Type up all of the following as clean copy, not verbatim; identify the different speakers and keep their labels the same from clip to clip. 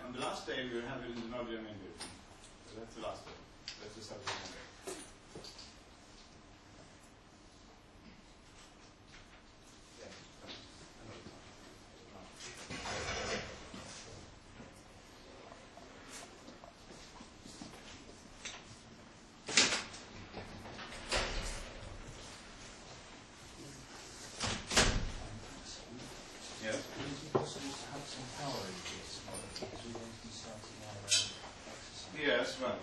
Speaker 1: On the last day, we will have it in the Norwegian India. So that's the last day. That's the subject matter. Yes, right.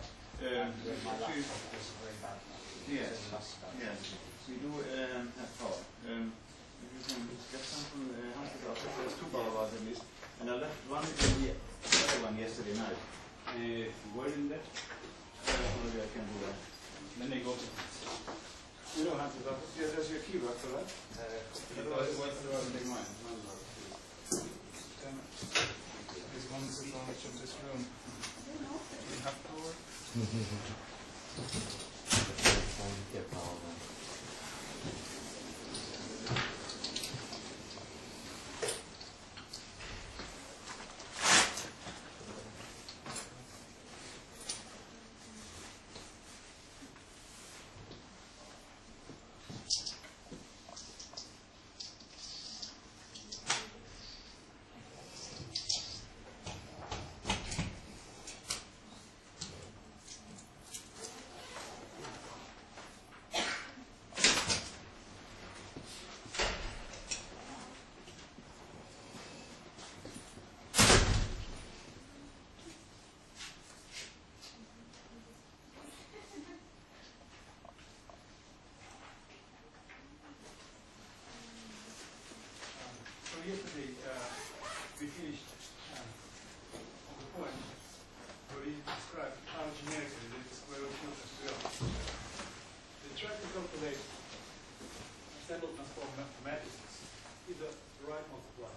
Speaker 1: Yes. We do have power. If you can get some from Hans' office, there's 2 power bars at least. And I left one in the other one yesterday night. Where in that? Maybe I can do that. Then they go to you know Hans' office? Yes, there's your key work for that. Otherwise, take mine.
Speaker 2: This one is the furniture of this room. We have power. Yesterday, we finished on the point where we described how generically the square root filters work. They try to calculate sample transform matrices, either right multiply,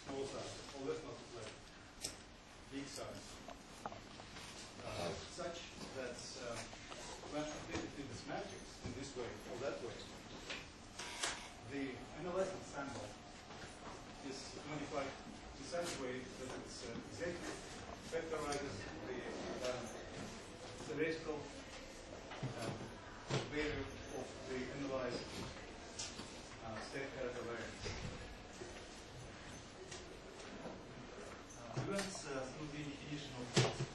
Speaker 2: small size, or left multiply, big size, such that when updated in this matrix, in this way or that way, the analyzed sample is modified in such a way that it's exactly factorizes the theoretical value of the analyzed state character variance. We went through the definition of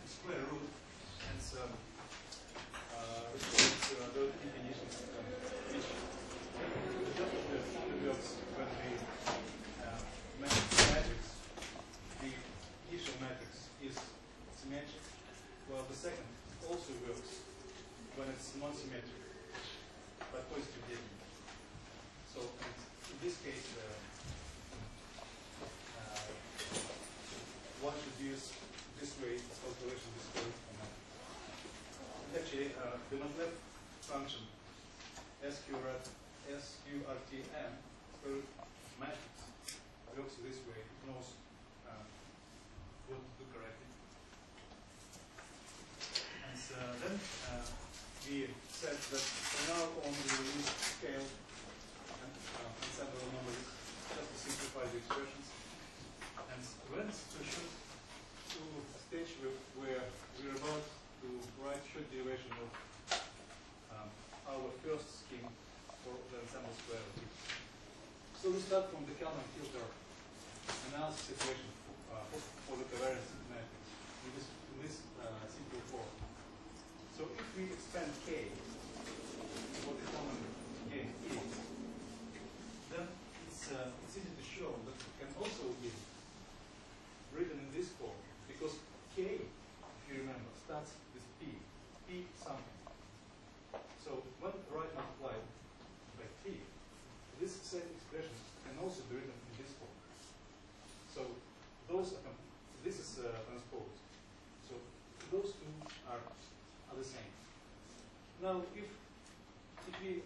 Speaker 2: square root and some those definitions which only works when the matrix, the initial matrix is symmetric, while the second also works when it's non-symmetric, but positive definite. So in this case, one should use this way as calculation of this way. Actually, the MATLAB function SQRTM square root matrix works this way. It knows what to do correctly. And then we said that from now on we will use scale and several numbers just to simplify the expressions. And when to shoot to a stage where we're about to write short derivation of our first scheme for the ensemble square root. So we start from the Kalman filter analysis equation for the covariance matrix in this simple form. So if we expand K, what the common gain is, then it's easy to show that it can also be written in this form, because K, if you remember, starts with P something. So when right multiplied by P, this same expression can also be written in this form. So those are, this is transposed. So those two are the same. Now, if we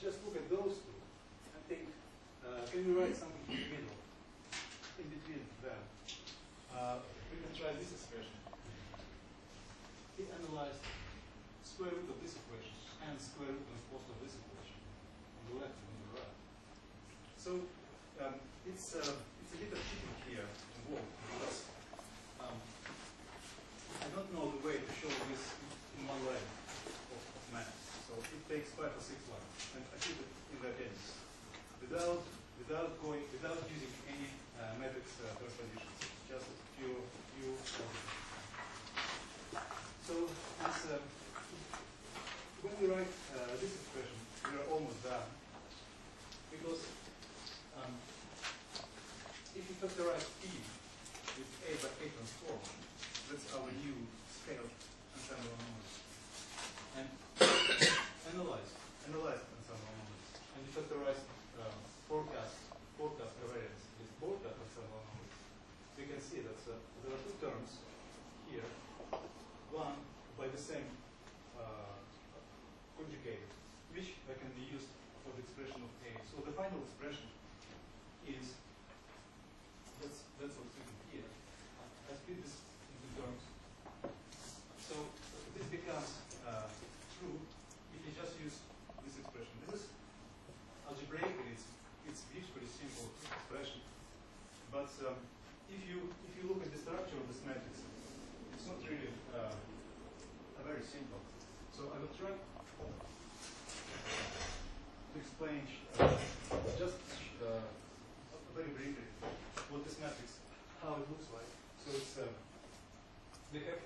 Speaker 2: just look at those two and think, can we write something in the middle, in between them? We can try this expression. We analyzed square root of this equation and square root transpose of this equation on the left and on the right. So it's a bit of cheating here involved, because 6 lines and achieve it in the appendix without using any matrix transpositions, just few So when we write this expression, we are almost done, because if you factorize P with A by A transform, that's our new scale ensemble anomaly, and analyze ensemble anomalies, and you factorize forecast covariance with forecast ensemble anomalies, we can see that there are two terms here, one by the same conjugated, which can be used for the expression of A. So the final expression is, that's what's written here. I split this into terms. So this becomes true if you just use this expression. This is algebraically, it's beautifully simple expression. But if you look at the structure of this matrix, it's not really very simple. So I will try to explain just very briefly what this matrix, how it looks like. So it's we have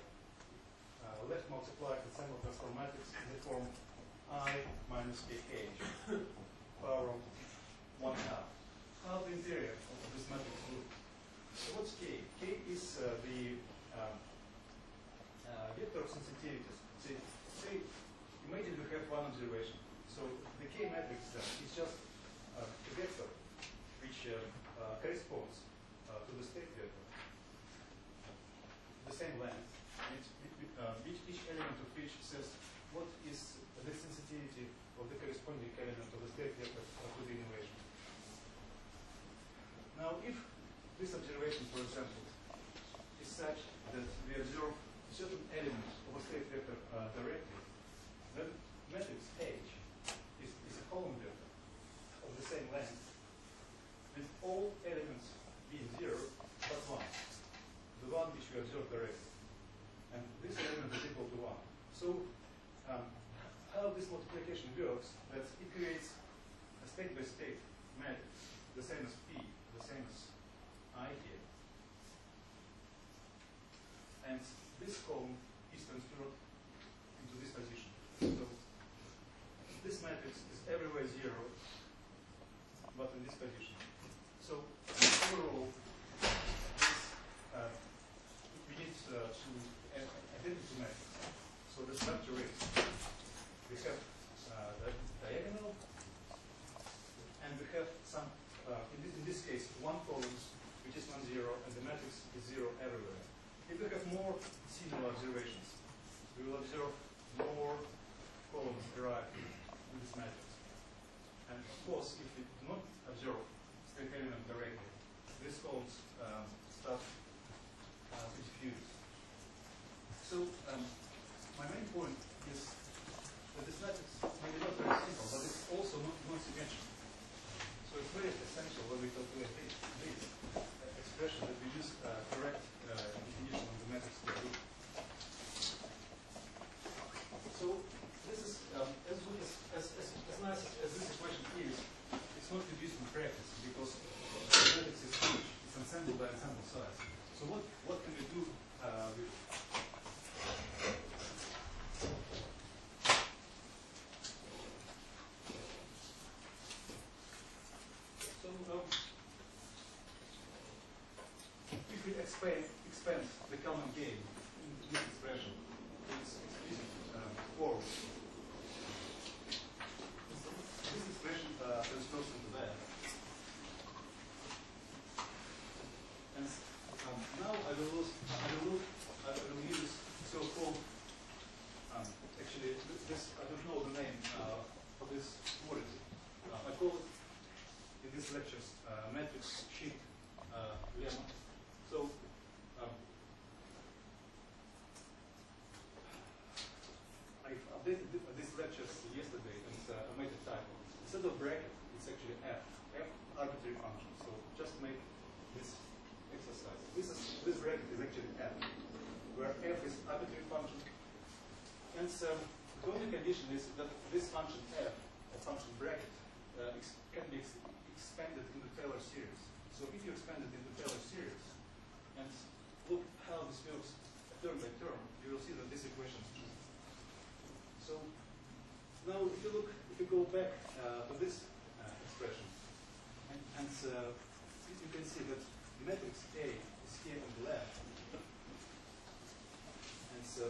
Speaker 2: left multiplied ensemble transform matrix in the form I minus kh power of 1/2. How the interior of this matrix look? So what's k? K is the vector of sensitivities. Say imagine we have one observation. So the K matrix is just a vector which corresponds to the state vector, the same length, each element of which says what is the sensitivity of the corresponding element of the state vector to the innovation. Now, if this observation, for example, is such that we observe a certain element of a state vector directly, then matrix H is a column vector of the same length, with all elements being 0 but 1, the one which we observe directly. And this element is equal to 1. So how this multiplication works, that it creates a state-by-state matrix, the same as P, the same as I here. And this column is transferred into this position. So this matrix is everywhere 0, but in this position. So overall, this, we need to identity matrix. So the structure is, we have the diagonal, and we have some, in this case, one column which is non-zero, and the matrix is 0 everywhere. If we have more similar observations, we will observe more columns derived in this matrix. And of course, if we do not observe state element directly, these columns start to diffuse. So my main point is that this matrix may be not very simple, but it's also not non-symmetrical. So it's very essential when we calculate this expression that we use correct definition of the matrix theory. So this is as nice as this equation is, it's not used in practice because the matrix is huge. It's ensemble by ensemble size. So what can we do with if we expand the common gain in this expression to its explicit form, this expression transfers into that. And now I will use so-called actually this I don't know the name for this quality. I call it in these lectures matrix sheet lemma. So I updated these lectures yesterday and I made a typo. Instead of bracket, it's actually F arbitrary function. So just make this exercise. This bracket is actually F, where F is arbitrary function. And so the only condition is that this function F function bracket can be expanded into Taylor series. So if you expand it into Taylor series and look how this works term by term, you will see that this equation is true. So now if you go back to this expression, and you can see that matrix A is here on the left. And so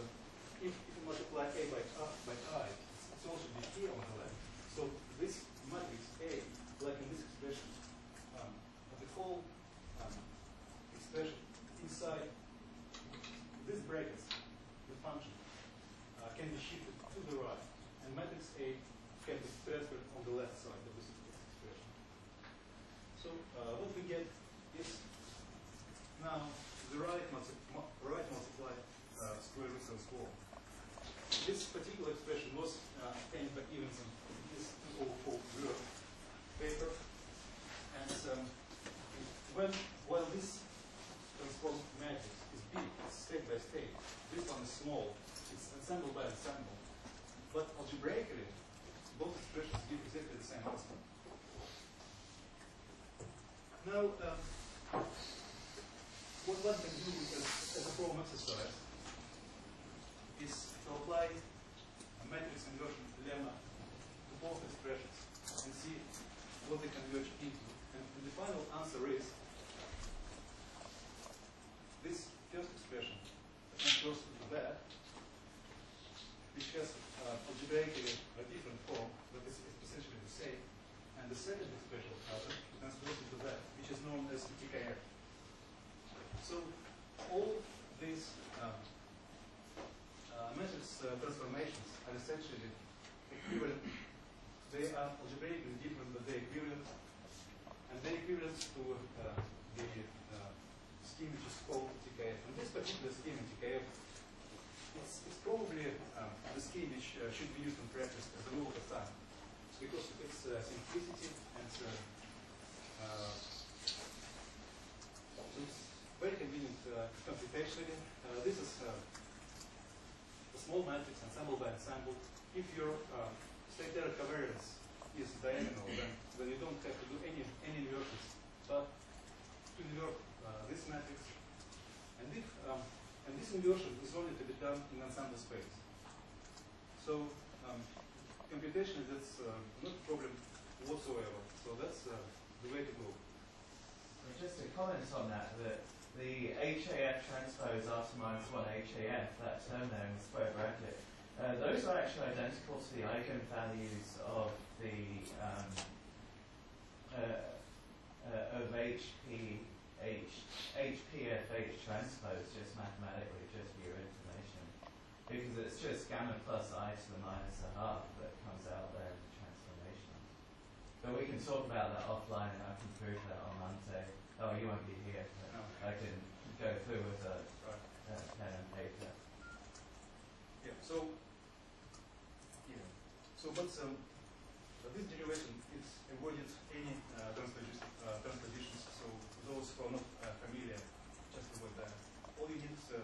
Speaker 2: if you multiply A by I, it's also be here on the left. So this matrix A, like in this expression, the whole expression inside these brackets, the function, can be shifted to the right, and matrix A can be transferred on the left side of this expression. So what we get is now the right multiplied square root of 4. This particular expression was obtained by Evenson in his 2004 work paper, and while this transformed matrix is big, it's state by state, this one is small, it's ensemble by ensemble, but algebraically both expressions give exactly the same answer. Now, what one can do as a problem exercise is to apply a matrix inversion lemma to both expressions and see what they converge into. And the final answer is this first expression converges to that, which has algebraically a different form, but is essentially the same. And the second expression transfers into that, which is known as TKF. So all these matrix transformations are essentially equivalent. They are algebraically different, but they're equivalent. And they're equivalent to the scheme which is called TKF. And this particular scheme in TKF, it's probably the scheme which should be used in practice as a rule of thumb, because of its simplicity and so it's very convenient computationally. This is a small matrix ensemble by ensemble. If your state error covariance is diagonal, then you don't have to do any inversions, but to invert this matrix. And if and this inversion is only to be done in ensemble space. So computationally, that's not a problem whatsoever. So that's the way to go.
Speaker 3: Just to comment on that, the HAF transpose after -1 HAF, that term there in the square bracket, those are actually identical to the eigenvalues of the of HPFH transpose, just mathematically, just for your information, because it's just gamma plus I to the -1/2 that comes out there in the transformation. But we can talk about that offline, and I can prove that on Monday. Oh, you won't be here, but no. I can go through with a pen and paper.
Speaker 2: Yeah. So but this derivation is avoided any transpositions. So those who are not familiar, just avoid that. All you need to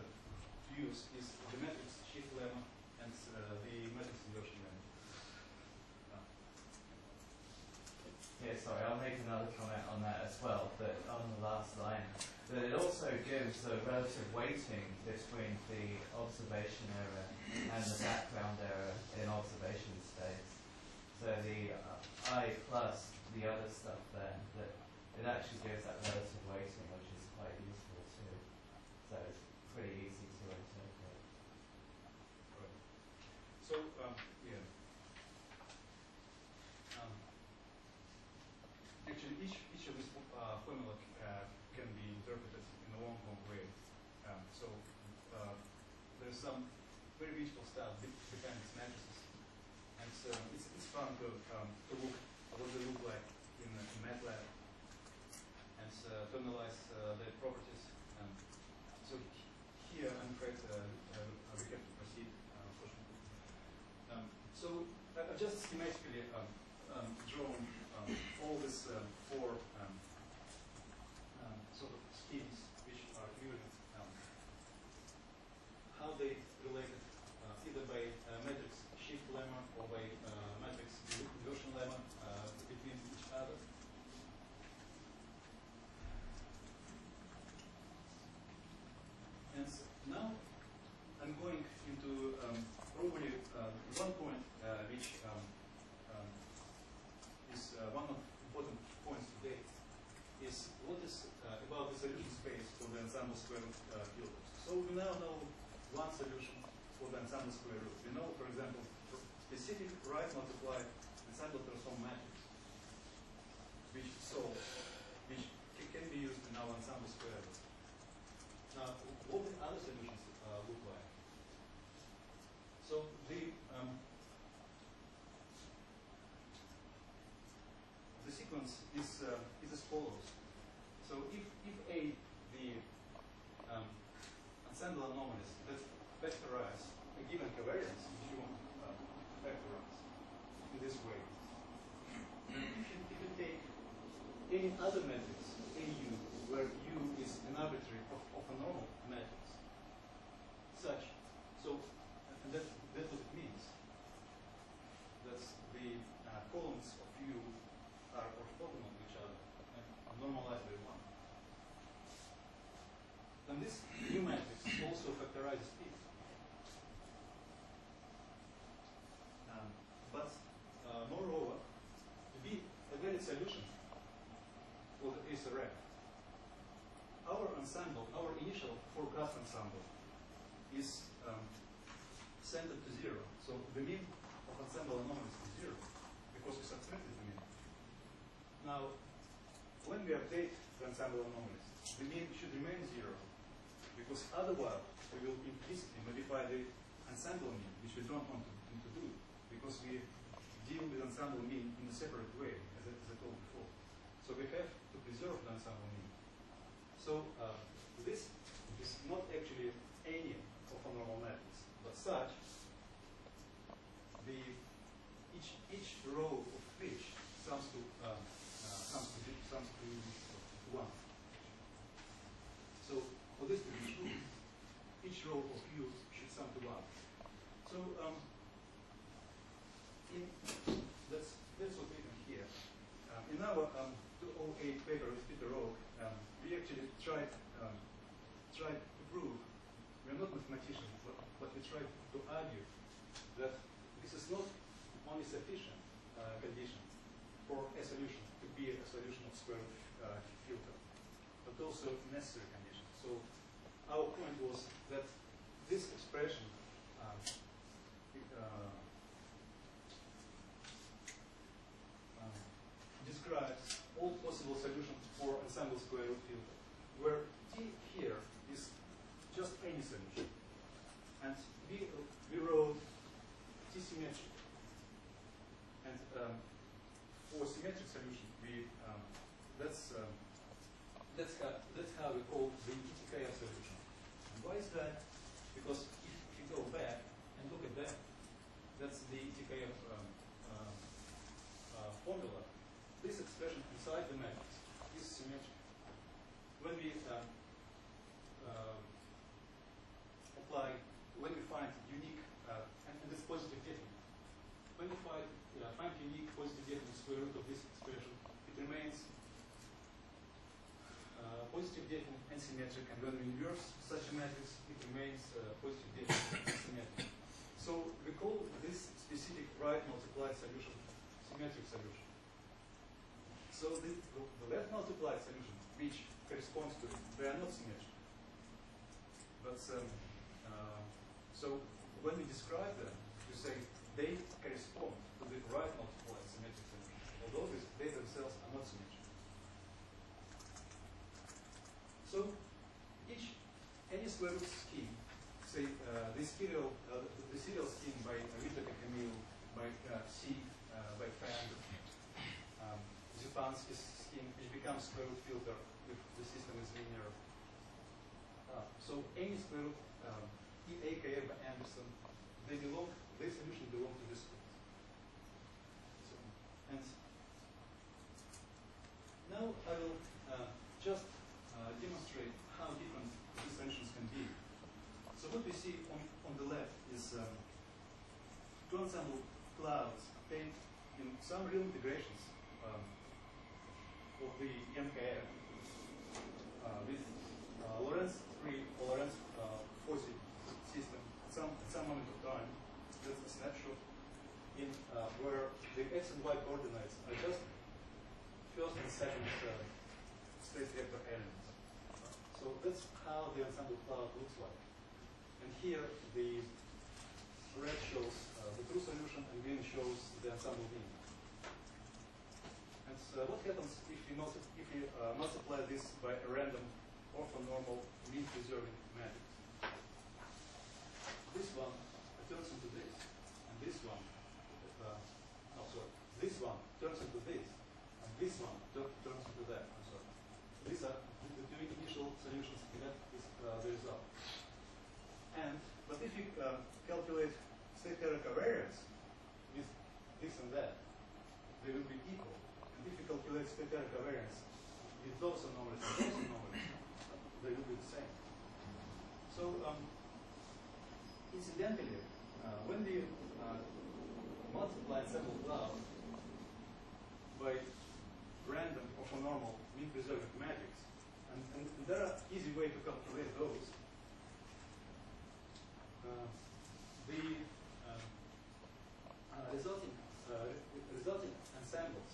Speaker 2: use is the matrix shift lemma and the matrix inversion lemma.
Speaker 3: Yeah, sorry, I'll make another comment on that as well, but on the last line, that it also gives a relative weighting between the observation error and the background error in observation space. So the I plus the other stuff there, that it actually gives that relative weighting, which is quite useful too. So it's pretty easy to interpret.
Speaker 2: Right. So, yeah. Actually, each of these formula can be interpreted in a long way. There's some very beautiful stuff behind these matrices, and so it's fun to look what they look like in MATLAB and to analyze their properties. So here, I'm afraid we have to proceed, unfortunately. So I've just schematically drawn all these four sort of schemes which are equivalent. How they related either by matrix shift lemma or by matrix inversion filters. So we now know one solution for the ensemble square root. We know, for example, specific right multiplied ensemble transform matrix, which can be used in our ensemble square root. Now, what the other solutions look like? So the sequence is as follows. So if A, the ensemble anomalies that vectorize a given covariance, if you want to vectorize in this way, then if you take any other matrix, AU, where U is an arbitrary of a normal matrix, such, so, and that's what it means. That's the columns of U are orthogonal to each other and normalized by 1. Then this new matrix also factorizes P. But moreover, to be a valid solution for the SRF, our ensemble, our initial forecast ensemble, is centered to 0. So the mean of ensemble anomalies is 0 because we subtracted the mean. Now, when we update the ensemble anomalies, the mean should remain 0 because otherwise we will implicitly modify the ensemble mean, which we don't want to do because we deal with ensemble mean in a separate way, as I told before. So we have to preserve the ensemble mean. So this is not actually any of a normal matrix, but such each row of which sums to 1. So for this to be true, each row of U should sum to 1. So that's what we have here. In our 2008 paper with Peter Roque, we actually tried to prove, we are not mathematicians, but we tried to argue that this is not only sufficient condition for a solution to be a solution of square root filter, but also necessary condition. So our point was that this expression describes all possible solutions for ensemble square root filter, where T here is just any solution. And we wrote T symmetric. And for symmetric solution, that's how we call the ETKF solution. And why is that? Because if you go back and look at that, that's the ETKF formula. This expression inside the matrix is symmetric. When we when we find unique, and this positive definite, when we find unique positive definite square root of this expression, it remains positive definite and symmetric, and when we inverse such a matrix, it remains positive definite and symmetric. So we call this specific right multiplied solution symmetric solution. So the left multiplied solution, which corresponds to it, they are not symmetric. But so when we describe them, we say they correspond to the right multiplied symmetric solution, although they themselves are not symmetric. So any square root scheme, say the serial scheme by Whittaker Camille, by C, by Fan, Zupansky's scheme, which becomes square root filter if the system is linear. So any square root, EAKF by Anderson, their solution belong to this group. So, and now I will just demonstrate how different these solutions can be. So what we see on the left is two ensemble clouds obtained in some real integrations of the MKF with Lorentz-free or Lorentz-Fuzzy system at some moment of time. That's a snapshot in where the x and y coordinates are just first and second space vector elements. So that's how the ensemble cloud looks like. And here the red shows the true solution and green shows the ensemble mean. And so what happens if we multiply this by a random orthonormal mean preserving matrix? This one turns into this, and this one, this one turns into this, and this one turns into that. I'm sorry. These are the two initial solutions. That is the result. But if you calculate state error covariance with this and that, they will be equal. And if you calculate state error covariance with those anomalies and those anomalies, they will be the same. So incidentally, when we multiply ensemble cloud by random orthonormal mean preserving matrix, and there are easy way to calculate those. The resulting ensembles,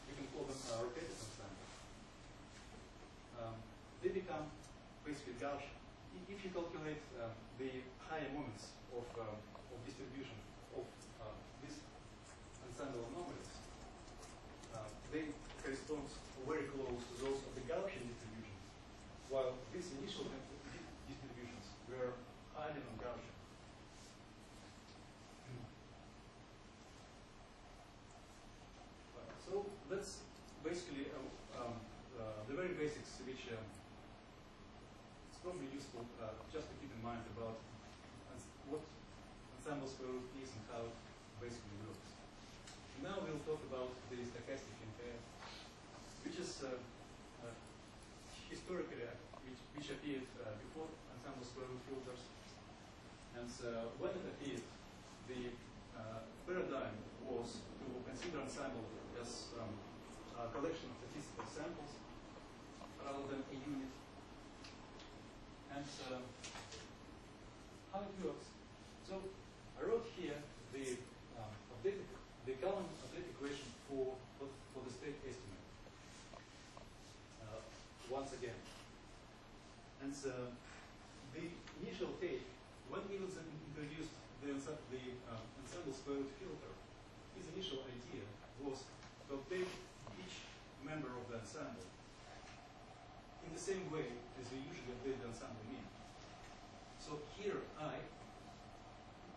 Speaker 2: you can call them rotated ensembles, they become basically Gaussian. If you calculate the higher moments of distribution of these ensemble anomalies, they correspond very close to those of the Gaussian distributions, while these initial distributions were highly non-Gaussian. So that's basically the very basics which it's probably useful just to keep in mind about what ensemble square root is and how it basically works. Now we'll talk about the stochastic entire, which is historically which appeared before ensemble square root filters. And when it appeared, the paradigm was to consider ensemble as a collection of statistical samples rather than a unit. And how it works. So I wrote here the Gaussian update equation for the state estimate once again. And the initial take, when Evenson introduced the ensemble square root filter, his initial idea was to update each member of the ensemble in the same way as we usually update the ensemble mean. So here I,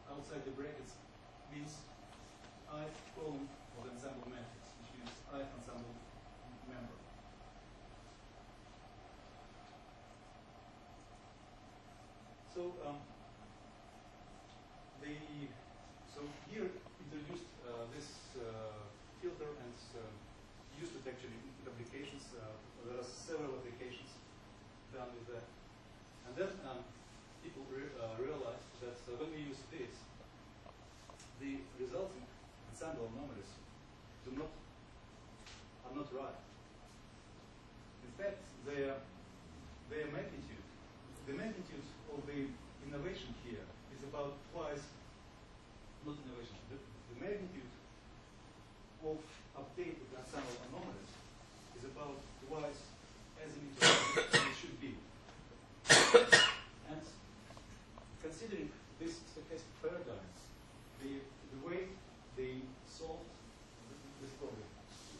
Speaker 2: outside the brackets, means I column of the ensemble matrix, which means I ensemble member. So so here introduced this filter and used it actually in applications. There are several applications done with that. And then people realized that when we use this, the resulting ensemble anomalies are not right. In fact, their magnitude, the magnitude of the innovation here is about twice, not innovation, the magnitude of updated ensemble anomalies is about twice as it should be. And considering this stochastic paradigm, the way they solved this problem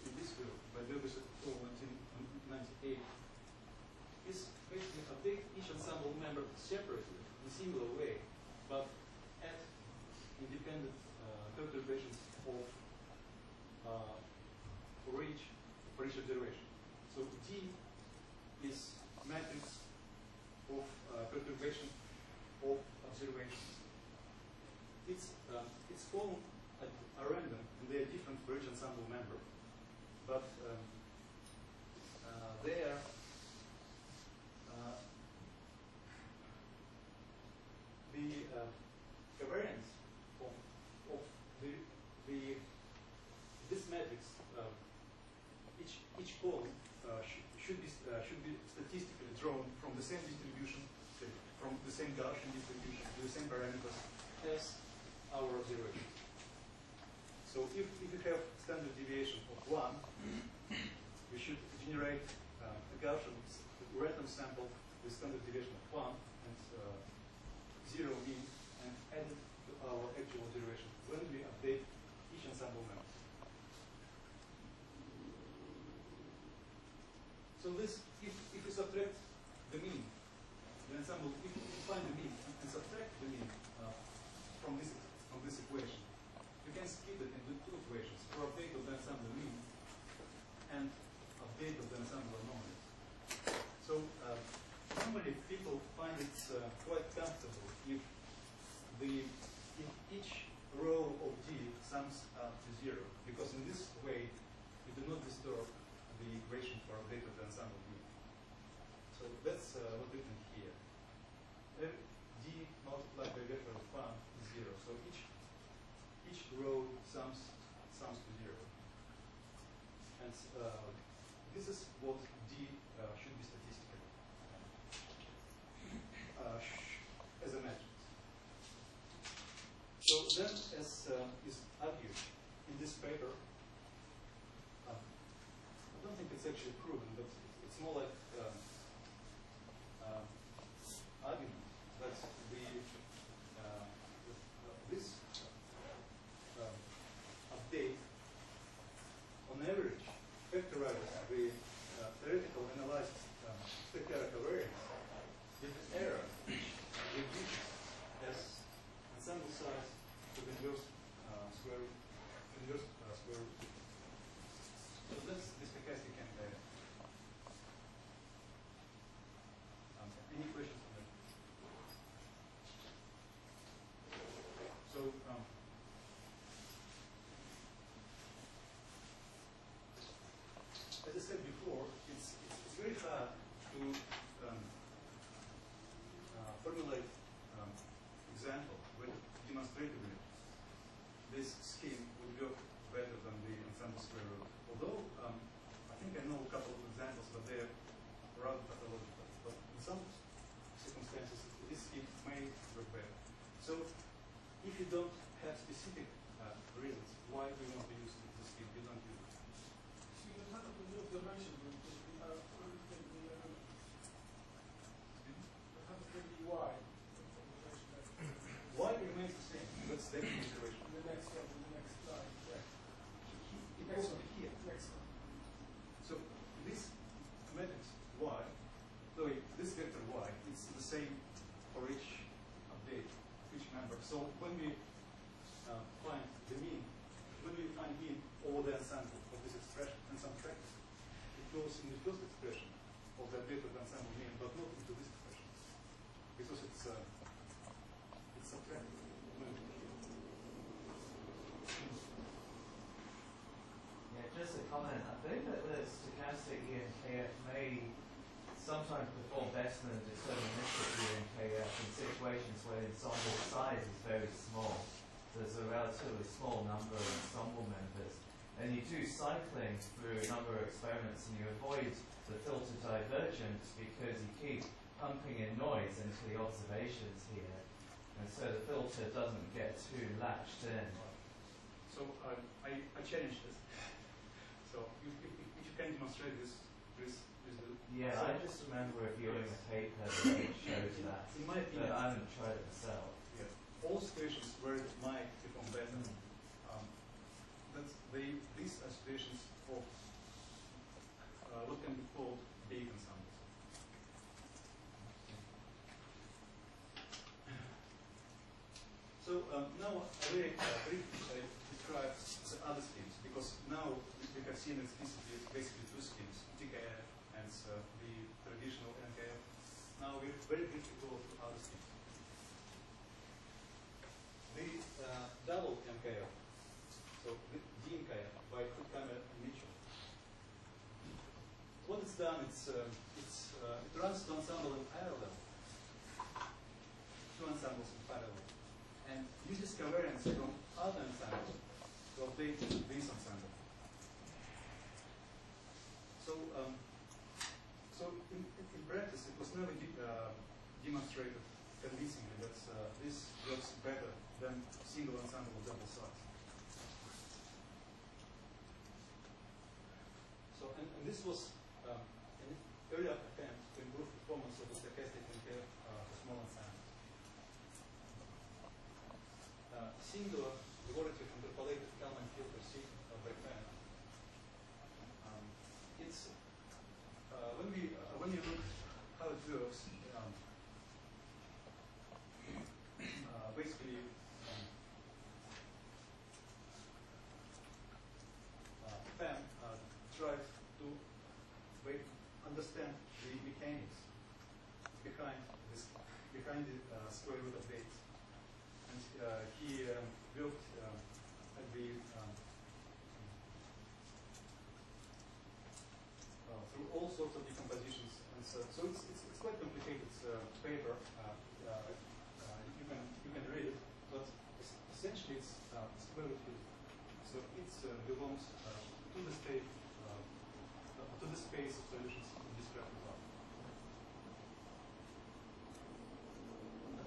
Speaker 2: in this field by Douglas et al. 1998 is basically update each ensemble member separately in a similar way, but add independent perturbations for each observation. So D is matrix of perturbation of observations. It's column at random, and they are different for each ensemble member, but they are the covariance of this matrix, each column should be statistically drawn from the same distribution, from the same Gaussian distribution to the same parameters as our observation. So if you have standard deviation of 1, we should generate a Gaussian random sample with standard deviation of 1 and 0 mean and add it to our actual derivation when we update each ensemble member. So this, if you subtract the mean, the ensemble, if you find the mean and subtract the mean from this equation, you can split it into two equations for update of the ensemble mean and update of the ensemble anomaly. So normally people find it quite comfortable if each row of D sums up to 0, because in this way you do not disturb the equation for update of the ensemble mean. So that's what's written here. D multiplied by vector of 1 is 0. So each row sums to 0. And this is what D should be statistically as a matrix. So then, as is argued in this paper, I don't think it's actually proven, but it's more like argument that this update on average factorizes the theoretical analyzed spectral variance with an error which reduces as ensemble size to the inverse square root. So that's the stochastic NKF. Any questions on that? So as I said before, it's very hard to formulate example with demonstratively this scheme would work better than the ensemble square root. Although I think I know a couple of examples, but they're rather pathological. But in some circumstances, this scheme may work better. So if you don't have specific reasons why do you want to use this scheme, you don't use it.
Speaker 4: So you don't have to move the dimension group to the y.
Speaker 2: Y remains the same. That's the consideration.
Speaker 4: In the next step, in the next line.
Speaker 2: It
Speaker 4: Next
Speaker 2: goes
Speaker 4: one.
Speaker 2: here.
Speaker 4: Next one.
Speaker 2: So this matrix Y, this vector Y, it's the same for each update, each member. So when we find the mean, when we find mean over the ensemble of this expression and subtract it, it goes in the first expression of the update of the ensemble mean, but not into this expression because it's subtracted.
Speaker 3: Yeah, just a comment. I think that the stochastic ENKF may sometimes perform better than deterministic ENKF in situations where the ensemble size is very small. There's a relatively small number of ensemble members. And you do cycling through a number of experiments and you avoid the filter divergence because you keep pumping in noise into the observations here. And so the filter doesn't get too latched in.
Speaker 2: So I challenge this. So if you can demonstrate this
Speaker 3: yeah, I just remember reviewing a paper that shows that.
Speaker 2: In my opinion,
Speaker 3: but I haven't tried it myself.
Speaker 2: Yeah. All situations where it might perform better, these are situations of what can be called big ensembles. So now I very briefly describe the other schemes because now we have seen explicitly basically two schemes, TKF and the traditional NKF. Now we very briefly go to other schemes. The double NKF, so the DNKF by Krutkamer and Mitchell. What it's done, it runs two ensembles in parallel, two ensembles in parallel, and uses covariance from other ensembles to update this ensemble. So in practice, it was never demonstrated convincingly that this works better than single ensemble of double size. So, and this was an earlier attempt to handy square root of 8. And he worked at the through all sorts of decompositions, and so it's quite complicated paper. You can read it, but essentially it's square root field. So it belongs to the state to the space of solutions in this repertoire.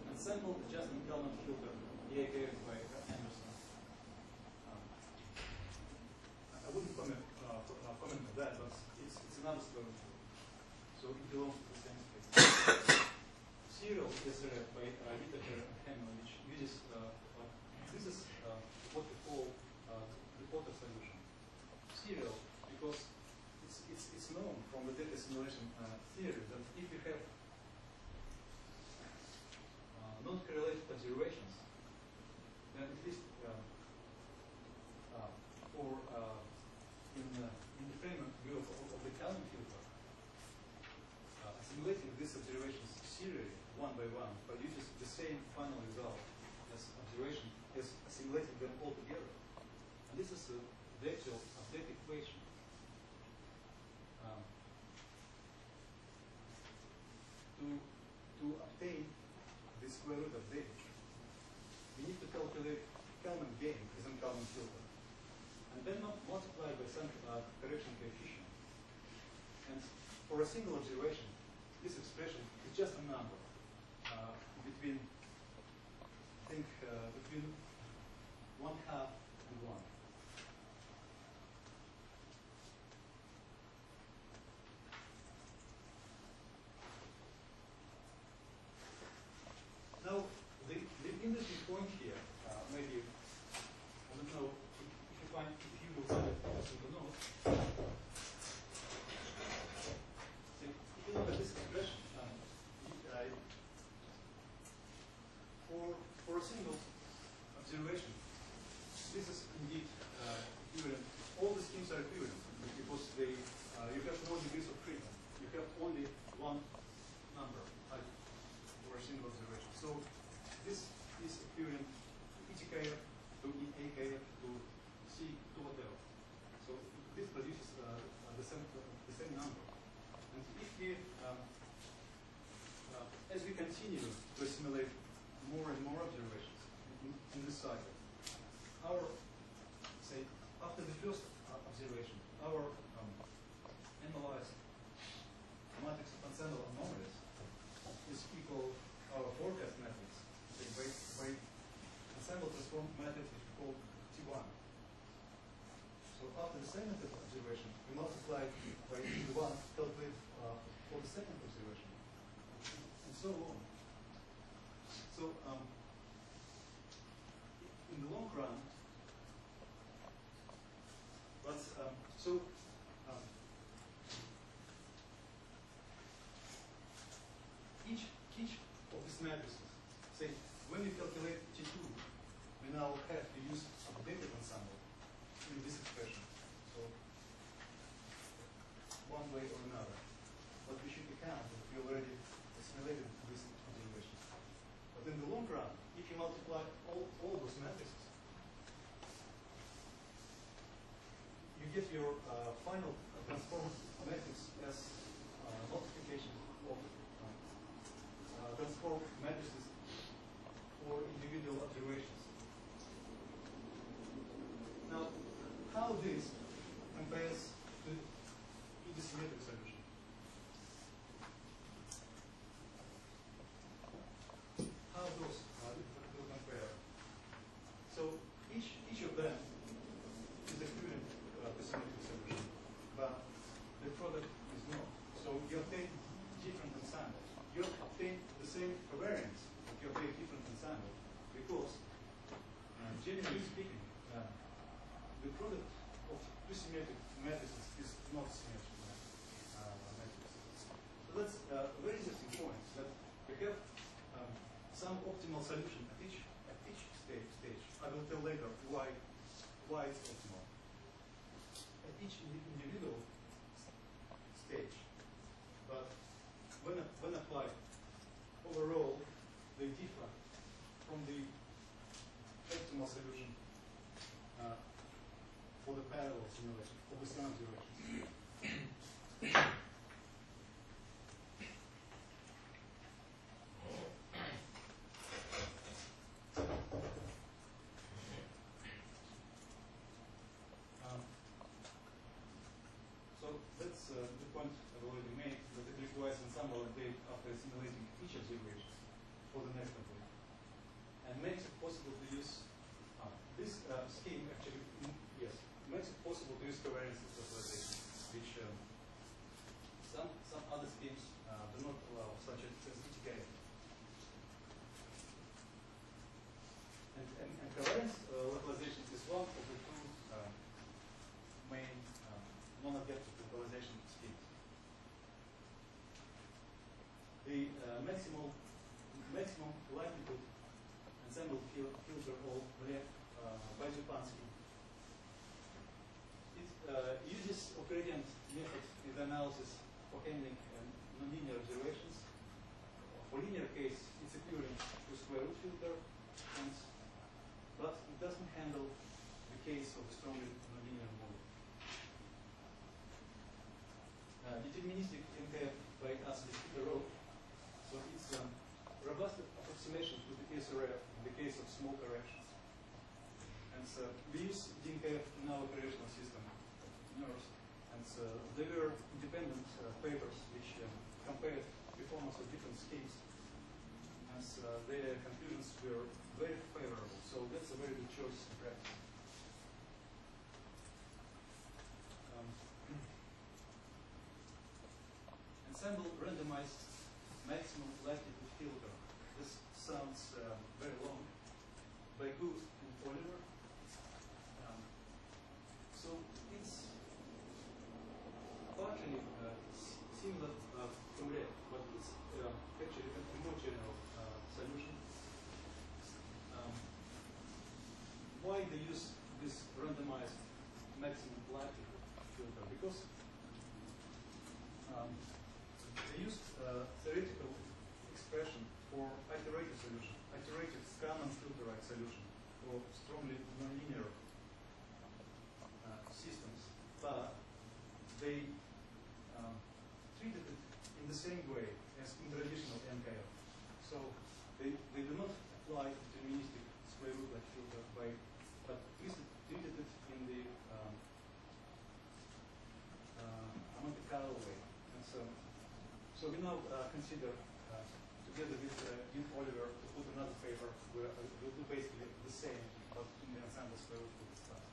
Speaker 2: And sample adjustment Kalman filter, EAKF by Anderson. I wouldn't comment on that, but it's another square root field. So it belongs to the same space. Serial is read by Whittaker and Hammer, which uses this is what we call the Potter solution. Serial, because it's known from the data simulation theory that if you have non-correlated observations, then at least in the framework view of the Kalman filter, assimilating these observations serially, one by one, produces the same final result as observation, as assimilating them all together. And this is the actual update equation. To obtain the square root of data, we need to calculate Kalman gain as in Kalman filter, and then multiply by some correction coefficient. And for a single observation, this expression is just a number between, I think, between 1/2 and 1. Now, the interesting point here, maybe, I don't know if you will find it possible to know. So if you look at this expression, for a single observation, this is indeed equivalent. All the schemes are equivalent because they you have no degrees of freedom. You have only one number for a single observation. So this is equivalent to ETKF, to EAKF, to C, to whatever. So this produces the same number. And if we, as we continue to assimilate more and more observations in this cycle, our, say, after the first observation, our analyzed matrix of ensemble anomalies is equal our forecast matrix by ensemble transform matrix which we call T1. So after the second observation, we multiply by T1, calculate for the second observation, and so on. So in the long run, each of these matrices, say, when we calculate T2, we now have to use updated ensemble in this expression. So one way or another. But we should account that we already assimilated this observation. But in the long run, if you multiply all those matrices, you get your final transform matrix as multiplication of transform matrices for individual observations. Now, how this compares to the symmetric solution? How those do compare? So each of them is equivalent to the symmetric solution, but the product is not. So you obtain different ensembles. You obtain the same covariance, but you obtain different ensembles because, generally speaking, the product of two symmetric matrices is not symmetric matrices. So that's a very interesting point, that we have some optimal solution at each stage. I will tell later why it's optimal. At each individual stage. But when applied overall, by simulating each observation for the next object, and makes it possible to use this scheme actually. Yes, makes it possible to use covariance localization, which some other schemes do not allow, such as ETK. And covariance localization is one of the two main non-objective localization schemes. The maximum likelihood ensemble filter or Bayes-Dupin scheme. It uses operand method in the analysis for handling nonlinear observations. For linear case, it's equivalent to square root filter, but it doesn't handle the case of a strongly nonlinear model. Deterministic NKF by us is the row, so it's a robust approximation to the SRF in the case of small corrections. And so we use DNKF in our operational system, NERS, and so there were independent papers which compared performance of different schemes, and so their conclusions were very favorable. So that's a very good choice in practice. Ensemble randomized maximum likelihood filter. This sounds very long. By Good and Oliver. So it's partly similar to Red, but it's actually a more general solution. Why they use this randomized maximum likelihood filter? Because they used theoretical expression for iterative solution, iterative Scannon filter-like solution for strongly nonlinear systems, but they treated it in the same way as in traditional NKF. So they do not apply deterministic square root-like filter but treated it in the Monte Carlo way. And so we now consider together with Jim Oliver to put another paper where we'll do basically the same but in the ensemble square root filter style.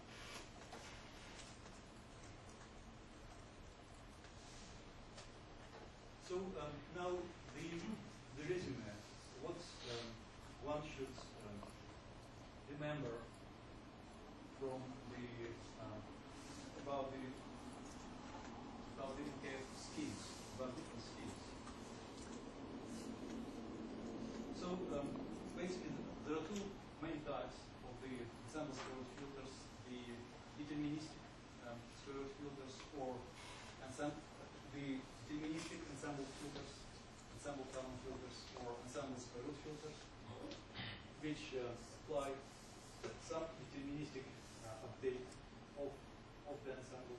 Speaker 2: So now the resume, what one should remember from the about the NKF schemes, about different schemes. So basically there are two main types of the ensemble square root filters: the deterministic square root filters, or the deterministic ensemble filters, ensemble common filters, or ensemble square root filters, which apply some deterministic update of the ensemble.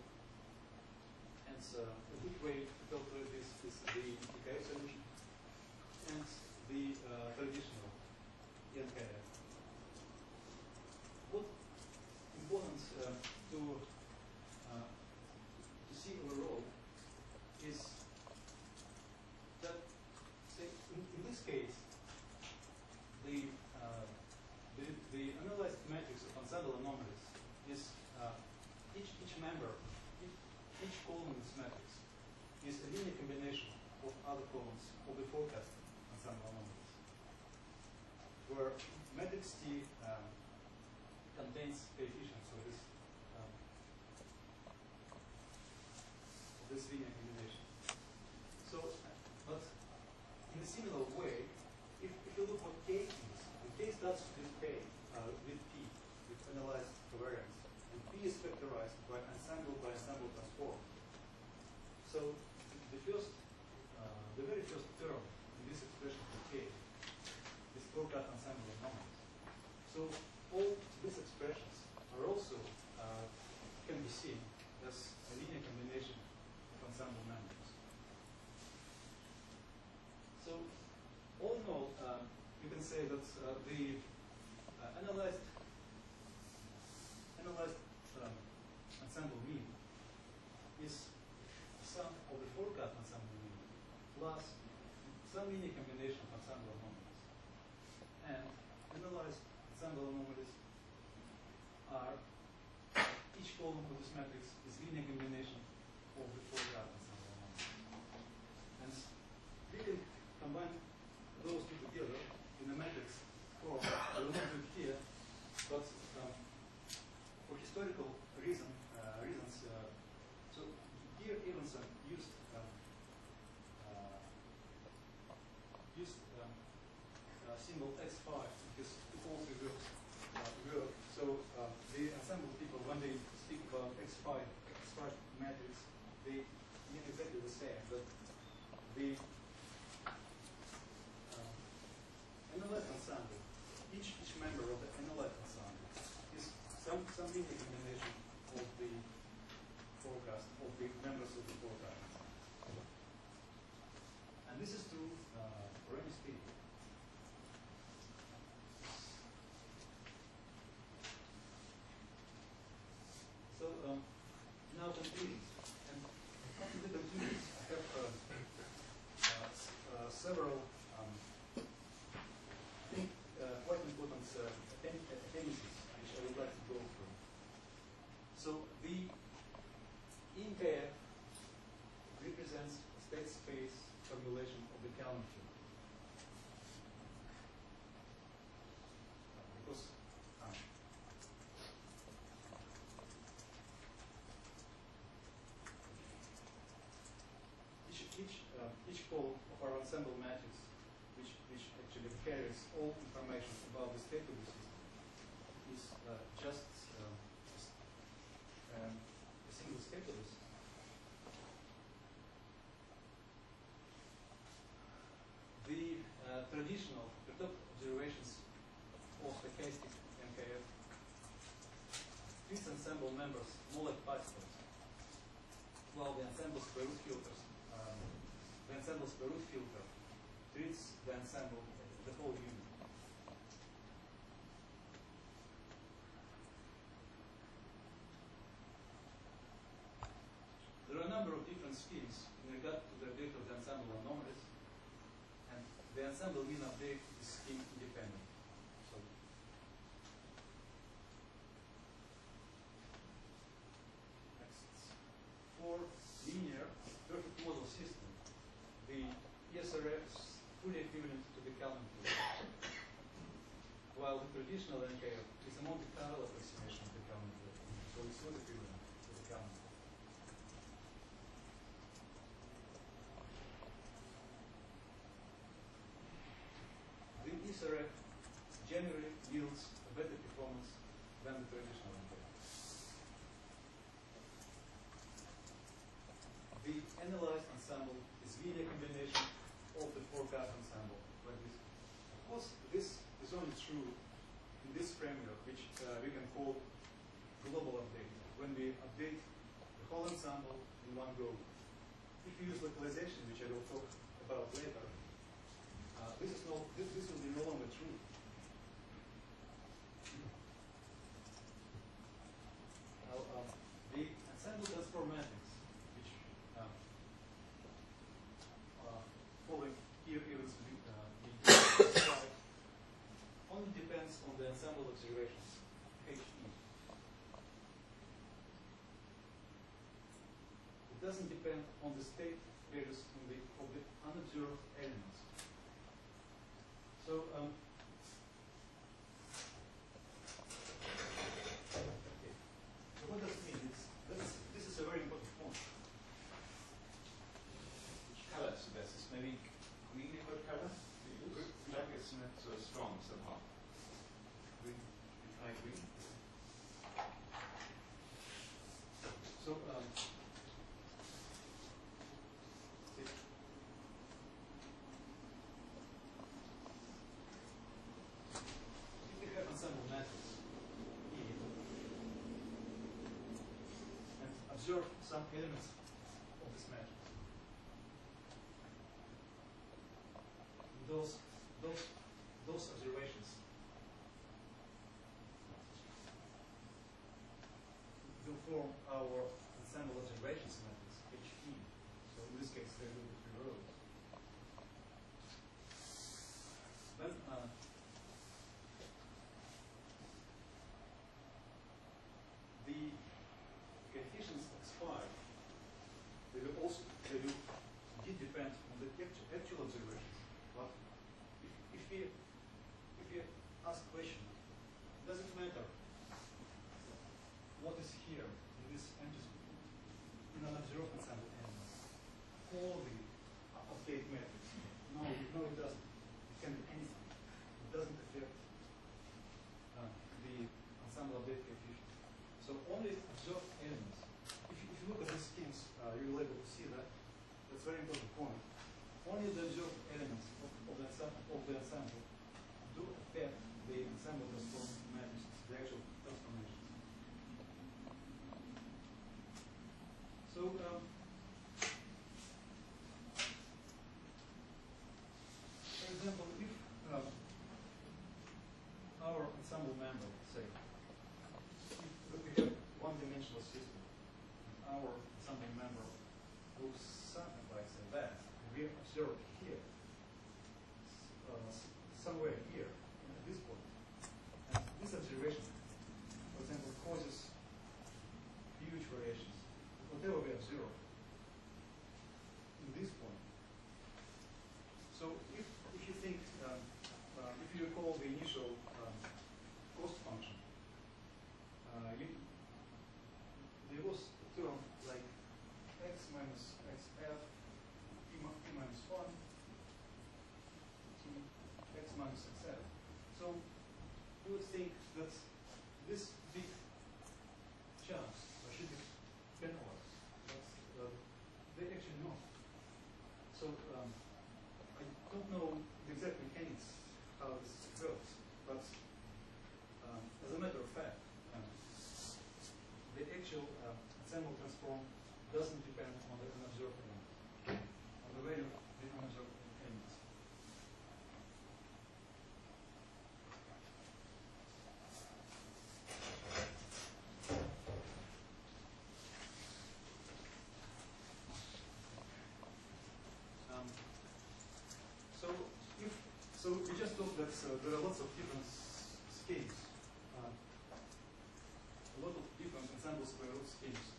Speaker 2: And a good way to calculate this is the ETK solution and the traditional NKF. What important to see overall is that, say, in this case, the analyzed matrix of ensemble anomalies is each member, each column in this matrix is a linear combination of other columns of the forecast ensemble anomalies, where matrix T contains coefficients of this linear combination. So, but in a similar way, if you look what K is, and K starts with K, with P, with analyzed covariance, and P is factorized by ensemble transform. So the very first term in this expression for K is forecast ensemble anomalies. So all these expressions are also can be seen as a linear combination of ensemble members. So all in all, you can say that the analyzed ensemble mean is the sum of the forecast ensemble mean plus some some linear combination of ensemble anomalies. And analyzed ensemble anomalies are, each column of this matrix is linear combination of the foreground ensemble anomalies. And we can combine those two together in a matrix form. I will not do it here, but for historical reasons, so here Evenson used symbol x5 because it also works. So the ensemble people, when they speak about x5 matrix, they mean exactly the same, but the analyzed ensemble, each member of the analyzed ensemble is some linear combination of the forecast, of the members of the forecast. And this is true for any speaker. So now concluding, and after the conclusions, I have several quite important appendices which I would like to go through. So the INKF represents state space formulation of the Kalman field. Because each pole of our ensemble matrix, which actually carries all information about the state of the system, is just a single state of the system. The traditional perturbed observations of stochastic NKF treats ensemble members more like particles, while the ensemble square root filters, the ensemble square root filter treats the ensemble, the whole unit. There are a number of different schemes in regard to the update of the ensemble anomalies, and the ensemble mean update is scheme independent. So next, for linear perfect model system, the ESRF is fully equivalent to the Kalman field, while the traditional NKF is a Monte Carlo approximation of the Kalman field, so it's not equivalent to the Kalman field. The ESRF generally yields a better performance than the traditional NKF. The analyzed ensemble is linear combination of the forecast ensemble, like this. Of course, this is only true in this framework, which we can call global update, when we update the whole ensemble in one go. If we use localization, which I will talk about later, this will be no longer true. Now, the ensemble transform matrix, which following here events only depends on the ensemble observations, HE. It doesn't depend on the state values of the unobserved elements. So, okay. So what does it mean? This is a very important point.
Speaker 1: Which color suggests this? Maybe green is what color? Black is not so strong somehow. Green, we try green.
Speaker 2: So, ensemble matrix E and observe some elements of this matrix. Those observations will form our ensemble observations matrix HE. So in this case there will be 3 rows. ensemble update coefficient. So only observed elements. If you look at these schemes, you will be able to see that. That's a very important point. Only the observed elements of the ensemble do affect the ensemble transform matrices, the actual transformations. So for example, if our ensemble member, say, if we have one-dimensional system, our ensemble member looks something like that. We observe here, somewhere here, at this point. And this observation, for example, causes huge variations. Whatever we observe in this point. So if you think, if you recall the initial cost function, there was a term like x minus xf, p minus 1, t, x minus xf. So you would think that this big chunk should be penalized. But they actually not. So I don't know the exact mechanics how this works, but as a matter of fact, the actual ensemble transform doesn't depend on the unobserved element, on the value of the unobserved elements. So we just thought that there are lots of different schemes, a lot of different ensemble square root schemes,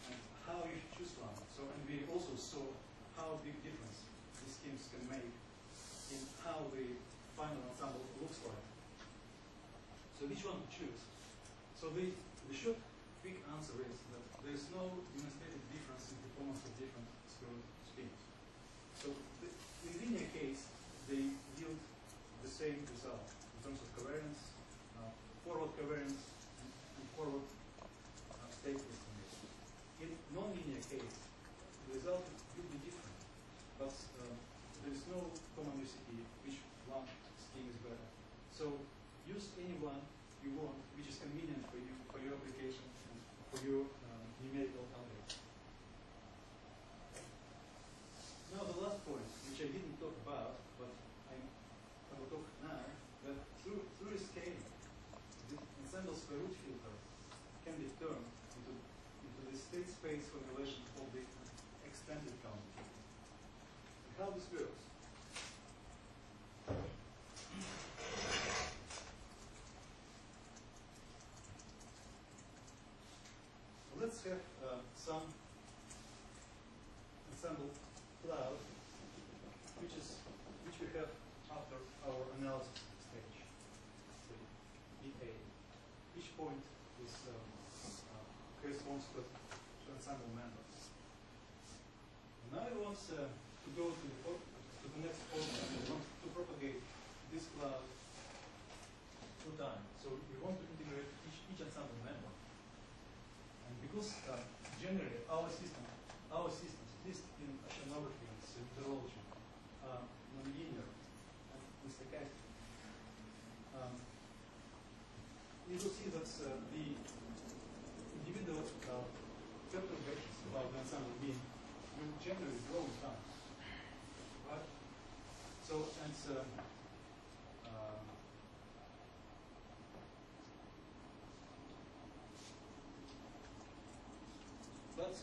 Speaker 2: and how you should choose one. So, and we also saw how big difference these schemes can make in how the final ensemble looks like. So which one to choose? So the short, quick answer is that there is no demonstrated difference in performance of different square root schemes. So in linear case, they yield the same result in terms of covariance, forward covariance, and forward state estimation. In non-linear case, the result will be different, but there is no common UCP which one scheme is better. So use any one you want, which is convenient for you, for your application, and for your numerical algorithm. Now the last point, which I didn't talk about, but I will talk now, that through rescaling, the ensemble square root filter can be turned into the state space formulation of the extended counter. And how this works? Let's have some ensemble cloud, which we have after our analysis stage, so EA. Each point is corresponds to ensemble member. Now I want to go to the next formula. We want to propagate this cloud through time. So we want to integrate each ensemble member. And because generally our systems, at least in oceanography and meteorology, are nonlinear and stochastic, you will see that the individual perturbations about the ensemble mean will generally grow in time, right? So, and but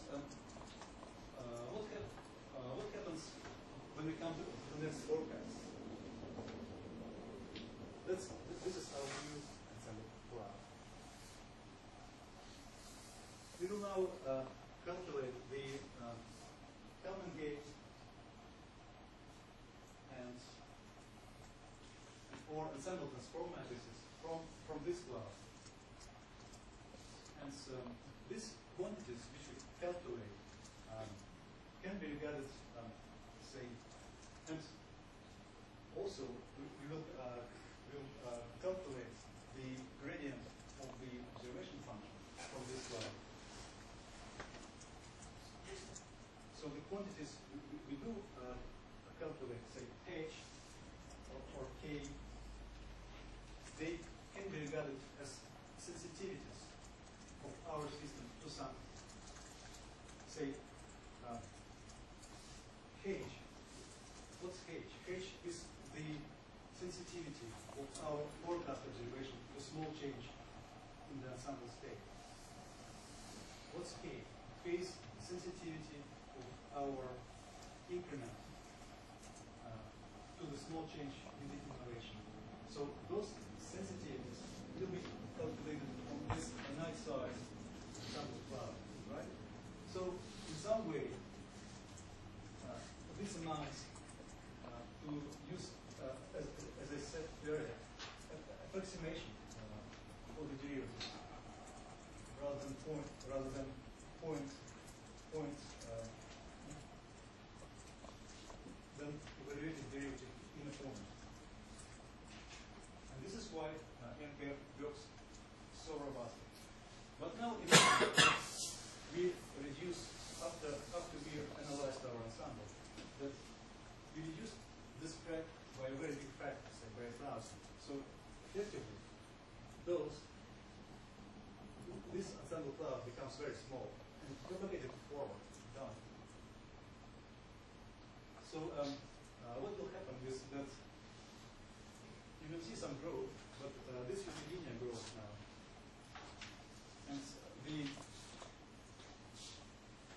Speaker 2: what happens when we come to the next forecast? This is our new ensemble graph. We will now calculate the Kalman gate and or ensemble transform matrices from this class. And these quantities which we calculate can be regarded, say, and also we will calculate the gradient of the of our forecast observation to a small change in the ensemble state. What's K? K is sensitivity of our increment to the small change in the innovation. So those sensitivities will be calculated on this night size sample cloud, right? So in some way, this amounts to use, as I said earlier, approximation for the derivative rather than than evaluated derivative in a form. And this is why NPF works so robustly. But now we reduce after we analyzed our ensemble that we reduce the spread by a very big factor, say by 1,000. So effectively, this ensemble cloud becomes very small and propagated forward, down. So what will happen is that you will see some growth, but this will be linear growth now. And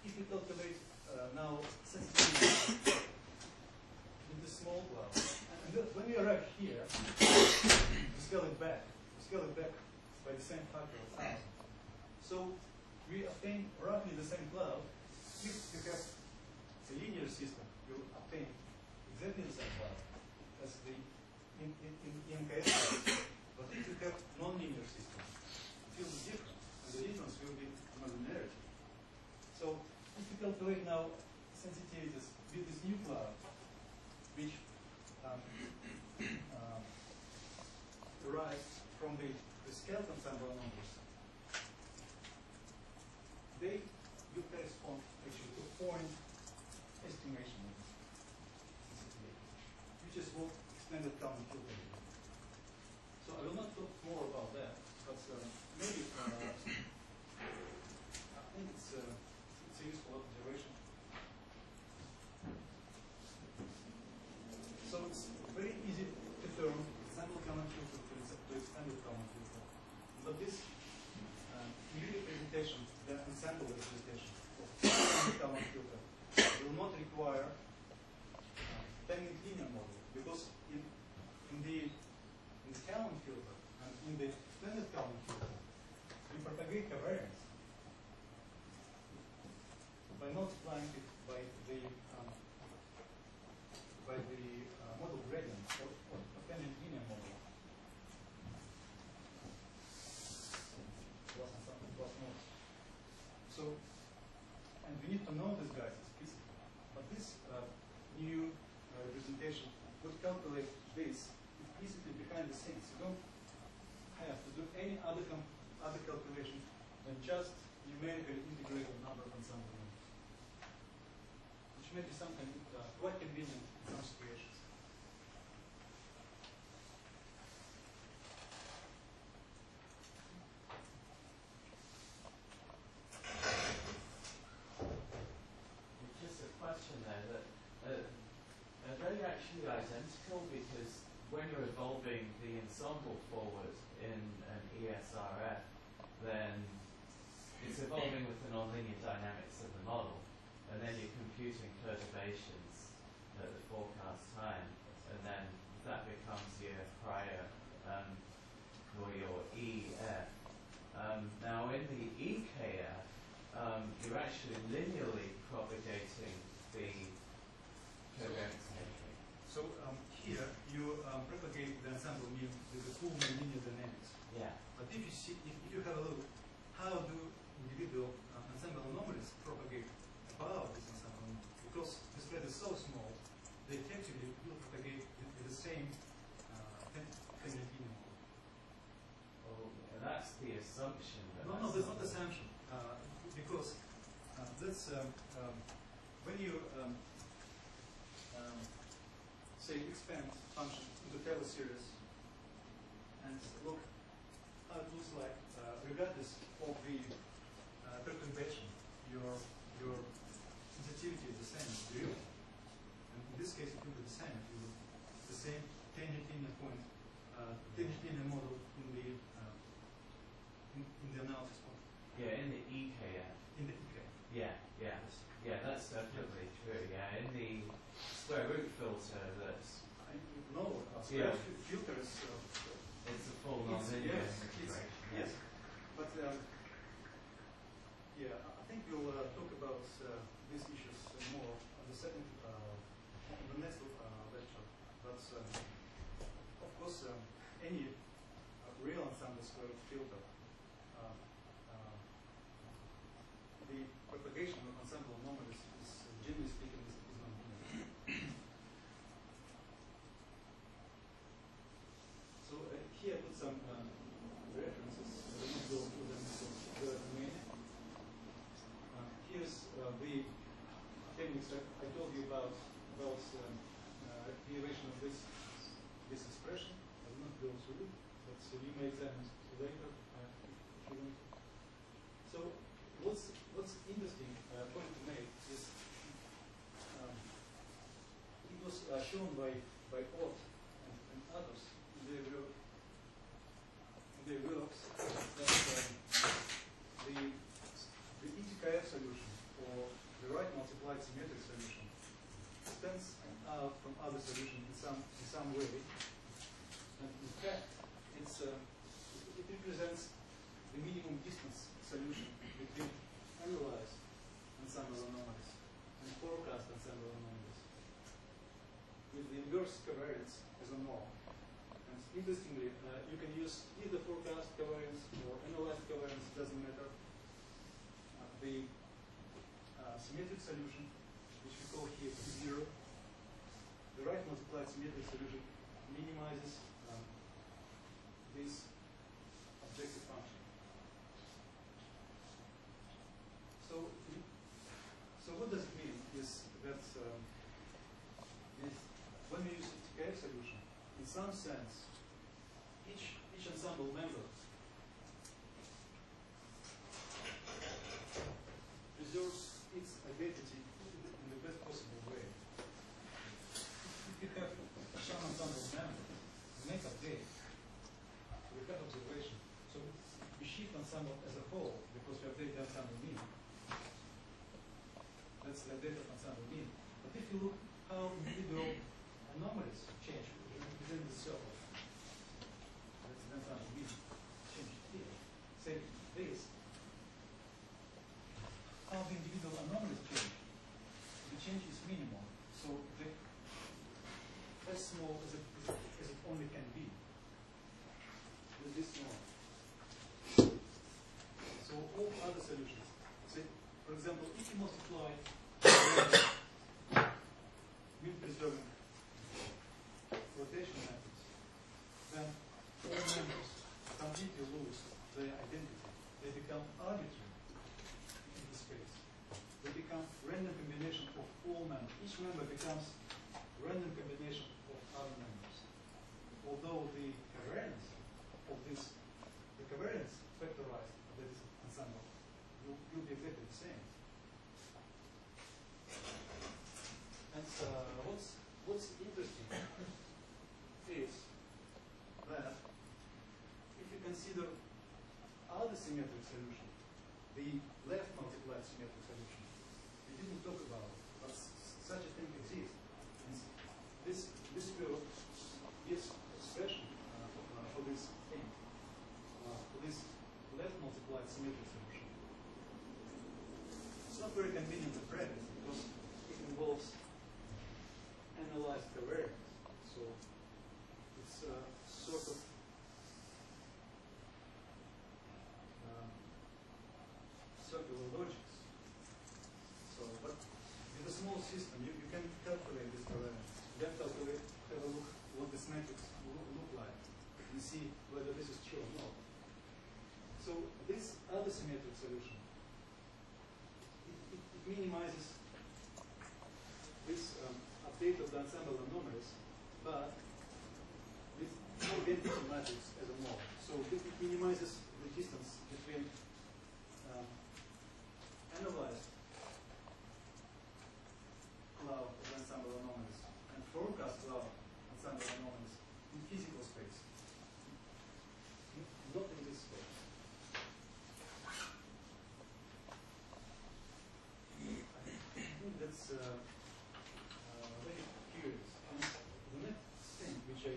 Speaker 2: if you calculate now sensitivity in the small cloud, and when we arrive here, we scale it back by the same factor of 1,000. So we obtain roughly the same cloud. If you have a linear system, you obtain exactly the same cloud as the in case. But if you have non-linear system, it will be different, and the difference will be nonlinearity. So if you calculate now sensitivities with this new cloud, which arise from the scaled ensemble numbers, they will correspond actually to point estimation of sensitivity, which is what extended common filter is. So I will not talk more about that, but maybe I think it's a useful observation. So it's very easy to turn sample common filter to extended common filter, but this immediate presentation, the ensemble representation of extended common filter, will not require tangent linear model, because in the common filter and in the extended common filter, we propagate covariance by multiplying it by the model gradient or tangent linear model. So, and we need to know this, guys, explicitly. But this new representation would calculate this explicitly behind the scenes. You don't have to do any other calculation than just numerically integrate a number of ensemble numbers, which may be something quite convenient in some situations.
Speaker 3: Are they actually identical? Because when you're evolving the ensemble forward in an ESRF, then it's evolving with the nonlinear dynamics of the model, and then you're computing perturbations at the forecast time, and then that becomes your prior or your EF. Now in the EKF, you're actually linearly propagating the covariance matrix.
Speaker 2: So here you propagate the ensemble mean with the full nonlinear dynamics.
Speaker 3: Yeah.
Speaker 2: But if you have a look, how do individual ensemble anomalies propagate above this ensemble mean? Because the spread is so small, they effectively will propagate with the same tangent linear model.
Speaker 3: Oh, that's the assumption.
Speaker 2: No, that's not the assumption. Because that's when you say expand function into Taylor series and look how it looks like regardless of the perturbation, your sensitivity is the same as the real. And in this case, it will be the same. It will be the same tangent linear point
Speaker 3: Yeah.
Speaker 2: filter is
Speaker 3: It's a full nonlinear integration.
Speaker 2: yes, but yeah, I think we'll talk about these issues more on the second, on the next lecture. But of course, any real ensemble square filter, the propagation of ensemble anomalies is, generally speaking, is nonlinear. So here I put some references. I will not go through them because they are many. Here's the techniques I told you about derivation of this expression. I will not go through it, but you may examine it later if you want. So what's interesting point to make is it was shown by Ott and others in their works that the ETKF solution, or the right multiplied symmetric solution, stands out from other solutions in some way. And in fact, it represents the minimum distance solution between analyzed ensemble anomalies and forecast ensemble anomalies, with the inverse covariance as a norm. And interestingly, you can use either forecast covariance or analyzed covariance, doesn't matter. The symmetric solution, which we call here P0, the right multiplied symmetric solution minimizes this objective function. So what does it mean is that when we use ETKF solution, in some sense, each ensemble member preserves its identity in the best possible way. If you have some ensemble member, make update, we have observation. So we shift ensemble as a whole because we update the ensemble mean. That's the data of ensemble mean. But if you look how individual anomalies change within the circle, that's the ensemble mean change here. Say this. How the individual anomalies change? The change is minimal. So as small as it only can be. With this small. So all other solutions. Say, for example, if you multiply with preserving rotation methods, then all members completely lose their identity. They become arbitrary in the space. They become random combination of all members. Each member becomes random combination of other members. Although the covariance of this, the covariance factorized of this ensemble will be exactly the same. And what's interesting is that if you consider other symmetric solution, the left multiplied symmetric solution, we didn't talk about it, but such a thing exists. And this will gives expression for this thing, for this left multiplied symmetric solution. It's not very convenient to practice because it involves analyzed covariance. So it's sort of circular logics. So, but with a small system, you can calculate this covariance. Then calculate, have a look what this matrix look like, and see whether this is true or not. So this other symmetric solution, it minimizes this update of the ensemble anomalies, but with no identity matrix as a norm. So it minimizes the distance between analyzed cloud of ensemble anomalies and forecast cloud ensemble anomalies in physical space, not in this space. I think that's very curious. And the next thing which I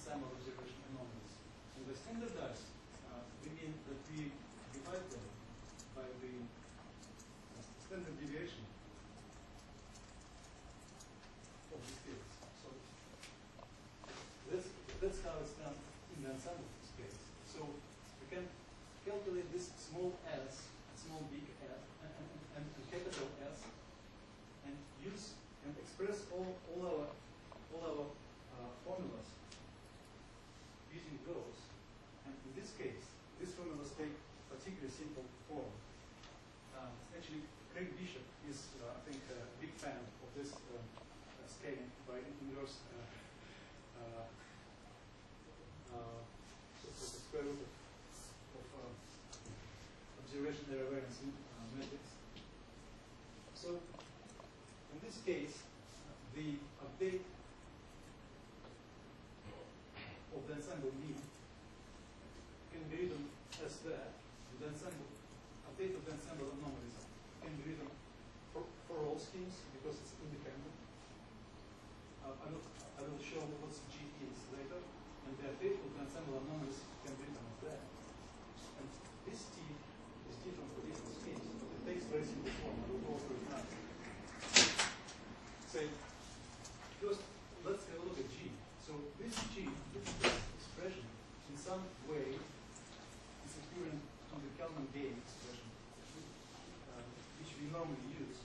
Speaker 2: ensemble observation anomalies. And by standardized, we mean that we divide them by the standard deviation of the fields. So that's how it's done in the ensemble space. So we can calculate this small s, small big f, and capital S, and use and express all our formulas using those. And in this case, these formulas take particularly simple form. Actually, Craig Bishop is, I think, a big fan of this scaling by inverse square root of observation error variance metrics. So, in this case, the update of the ensemble mean can be written as that. The ensemble update of the ensemble anomalies can be written for all schemes because it's independent. I will show what G is later, and the update of the ensemble anomalies can be written as that. And this T is different for different schemes, but it takes very simple form. I will go through it now. Say, first, let's have a look at G. So this G, this expression, in some way, is equivalent to the Kalman-Gay expression, which we normally use.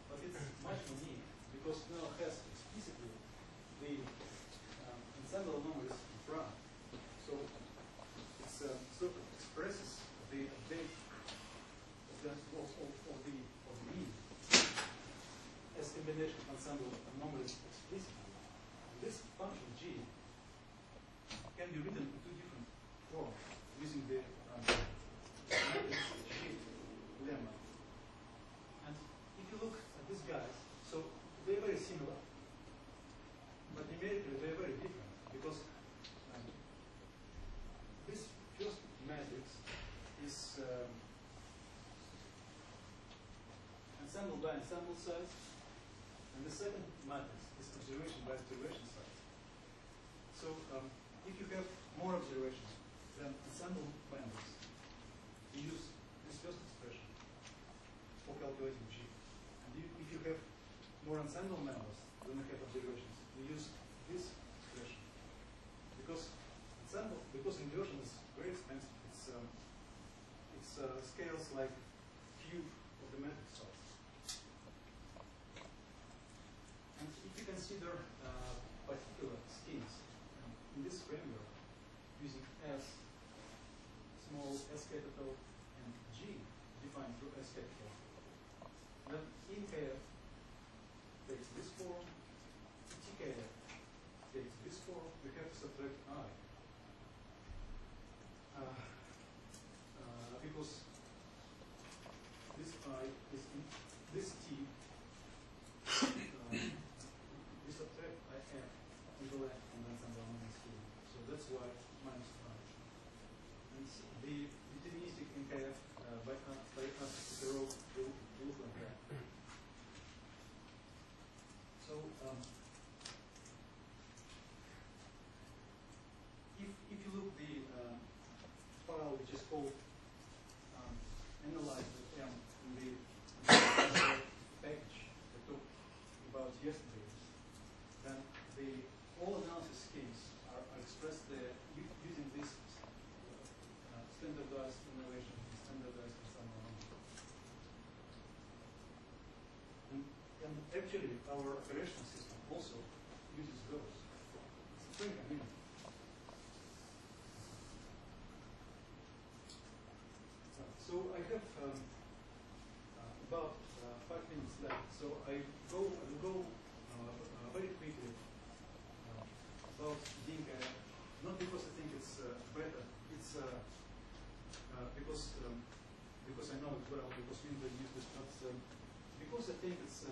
Speaker 2: But it's much more neat because it now has explicitly the ensemble anomalies in front. So it sort of expresses the update of the mean as combination of ensemble anomalies explicitly. This function G can be written in two different forms using the matrix G lemma. And if you look at these guys, so they're very similar, but numerically they're very different because this first matrix is ensemble by ensemble size, and the second matrix is observation by observation size. So if you have more observations than ensemble members, you use this first expression for calculating G. And if you have more ensemble members than you have observations, you use this expression. Because inversion is very expensive. It's scales like cube of the matrix size. And if you consider particular schemes in this framework using S, small s capital, and G defined through s capital, then InKF takes this form, TKF takes this form, we have to subtract I. Because this I is in this T, we subtract IF on the left and then some minus 2. So that's why minus 5. And the deterministic NKF by the row will look like that. So if you look the file which is called analyze with M in the package I talked about yesterday, then all analysis schemes are expressed there using this standardized innovation, standardized ensemble. And actually, our operational system also uses those. It's very convenient. So I have about 5 minutes left. So I will go very quickly about Dinka, not because I think it's better, it's because I know it well, because we used it, but because I think it's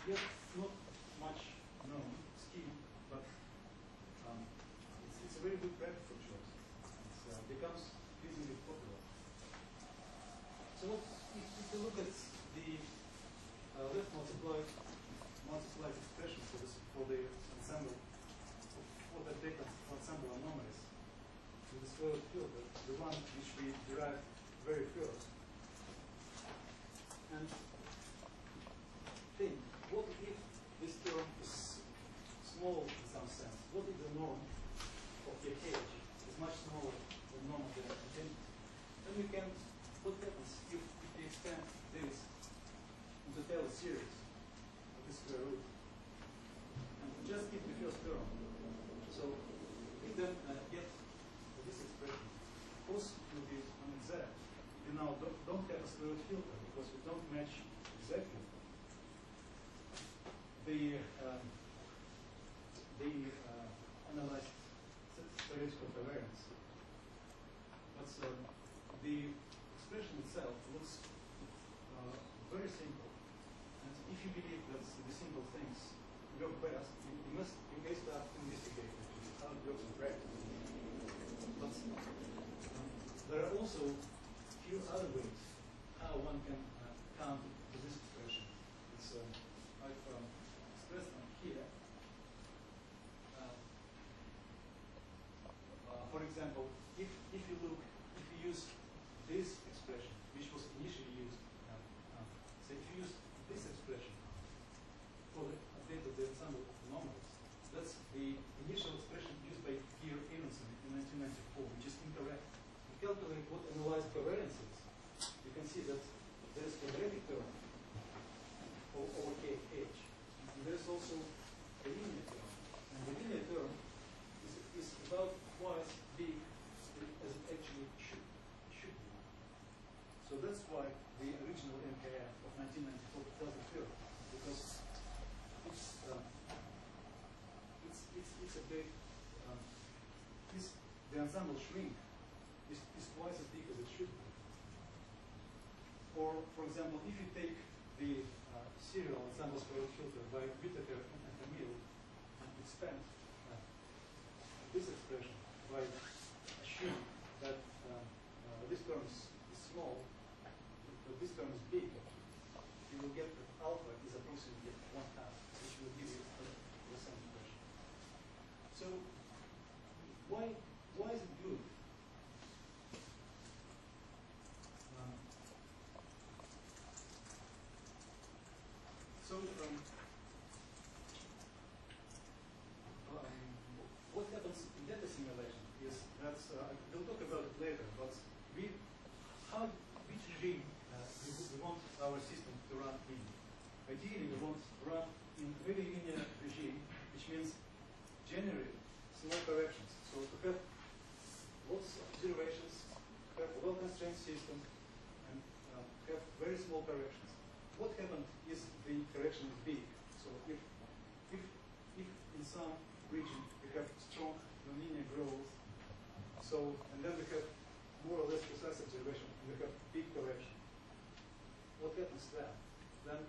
Speaker 2: yet not much known scheme, but it's a very good practical choice. It becomes increasingly popular. So if you look at the left multiplied expression for the ensemble of filter, the one which we derived very first. And think, what if this term is small in some sense? What if the norm of the cage is much smaller than norm of the infinity? Then we can, what happens if we expand this into Taylor series of the square root? And just keep the first term. So we then get this expression. Of course, it will be on exact. We now don't have a square root filter because we don't match exactly the analyzed theoretical covariance. But the expression itself looks very simple. And if you believe that the simple things work best, you may start investigating how it works in practice. But there are also few other ways how one can come to this expression. It's I've expressed them here. For example, if you use this expression, which was initially used, so if you use this expression for the update of the ensemble of anomalies, that's the initial expression used by Gear Aronson in 1994, which is incorrect. To calculate what analyzed covariance is, you can see that there is a quadratic term over kh, and there is also a linear term. And the linear term is about twice big as it actually should be. So that's why the original MKF of 1994 doesn't work, because it's a big the ensemble shrink is twice as big as it should be. Or, for example, if you take the serial ensemble square root filter by Whittaker and Camille and expand this expression by assuming that this term is small, but this term is big, you will get that alpha is approximately 1/2, which will give you the same expression. So, why is it good? What happens in data simulation is that we'll talk about it later. But which regime we want our system to run in? Ideally, we want to run in very linear regime, which means generate small corrections. So to have lots of observations, have a well-constrained system, and have very small corrections. What happened is the correction is big. So if in some region we have strong nonlinear growth, and then we have more or less precise observation, and we have big correction. What happens then? Then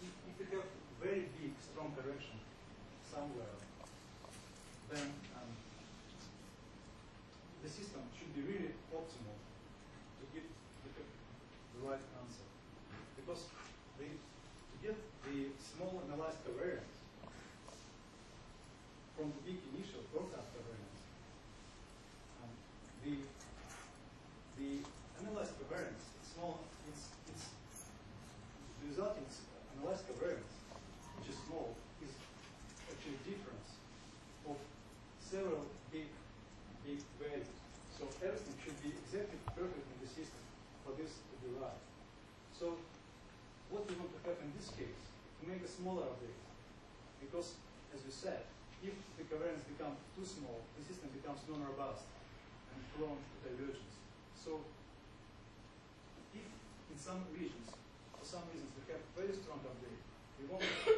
Speaker 2: if we have very big, strong correction somewhere, then the system should be really optimal to give the right answer. Because to get the small analyzed covariance from the big initial forecast covariance, the analyzed covariance, it's the resulting analyzed covariance, which is small, is actually difference of several big values. So everything should be exactly perfect in the system for this to be right. So what we want to have in this case, to make a smaller update, because as we said, if the covariance becomes too small, the system becomes non-robust and prone to divergence. So if in some regions, for some reasons, we have very strong update, we want to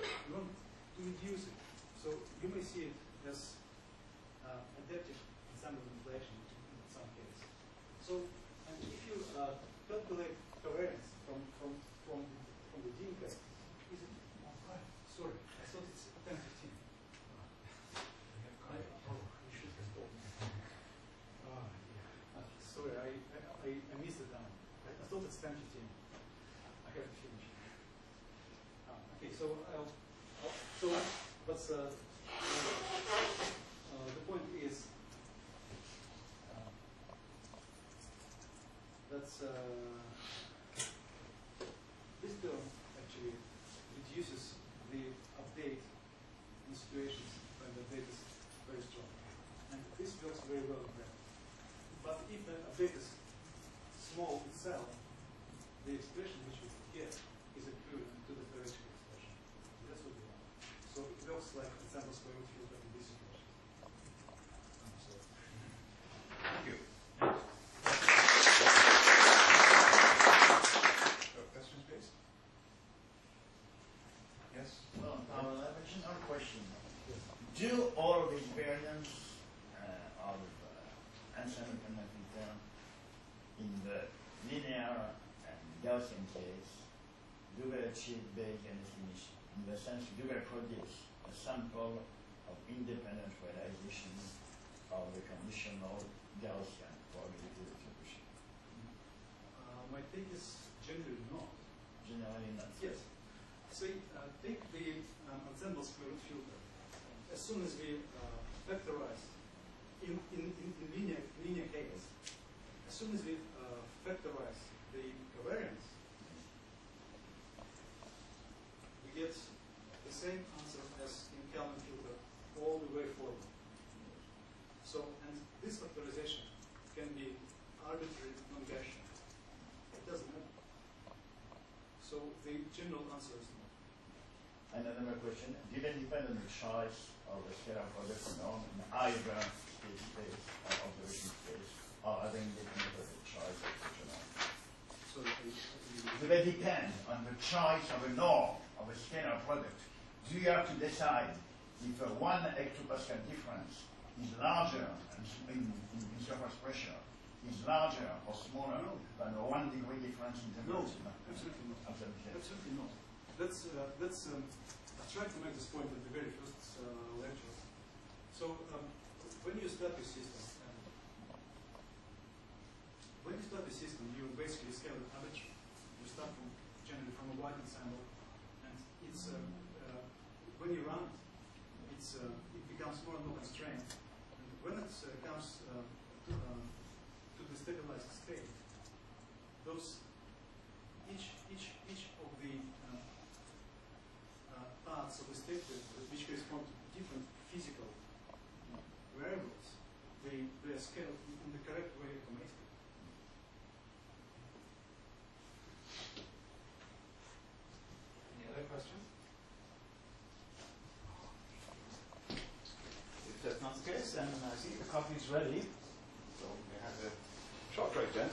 Speaker 2: reduce it. So you may see it as adaptive ensemble inflation in some cases. So, and if you calculate covariance from the Dean case, is it? Sorry, I thought it's 10:15. You should have told me. Sorry, I missed it down. I thought it's 10:15. I haven't finished. Okay, so but the point is that's this term actually reduces the update in situations when the data is very strong, and this works very well in that. But if the update is small itself, the expression which we get is equivalent to the theoretical expression. That's what we want. So it works like ensemble square root filter in this situation.
Speaker 1: Thank you.
Speaker 5: Questions, please? Yes?
Speaker 6: Well, I have another question. Do all of these variants of ensemble connecting term in the linear and Gaussian case, do they achieve Bayesian definition? In the sense, do they produce a sample of independent realization of the conditional Gaussian probability distribution?
Speaker 2: My take is generally not.
Speaker 6: Generally not.
Speaker 2: Yes. So take the ensemble square root filter. As soon as we factorize in linear case, as soon as we factorize the covariance, we get the same answer as in Kalman filter all the way forward. So, and this factorization can be arbitrary, non-Gaussian. It doesn't matter. So the general answer is no.
Speaker 6: Another question, given depend on the choice of the scalar product norm in either state space or observation space, or other independent of the choice of such a norm?
Speaker 2: So
Speaker 6: Do they depend on the choice of a norm of a scalar product? Do you have to decide if a 1 hectopascal difference is larger in surface pressure, is larger or smaller than a 1 degree difference in temperature?
Speaker 2: No, absolutely not.
Speaker 6: Absolutely.
Speaker 2: Absolutely not. I tried to make this point at the very first lecture. So when you start your system, you basically scale it average. You start generally from a wide ensemble, and it's when you run it, it becomes more and more constrained. And when it comes to the stabilized state, those each of the parts of the state which correspond to different physical variables, they are scaled in the correct way automatically.
Speaker 5: Any other questions?
Speaker 1: If that's not the case, then I see the coffee is ready. So we have a short break then.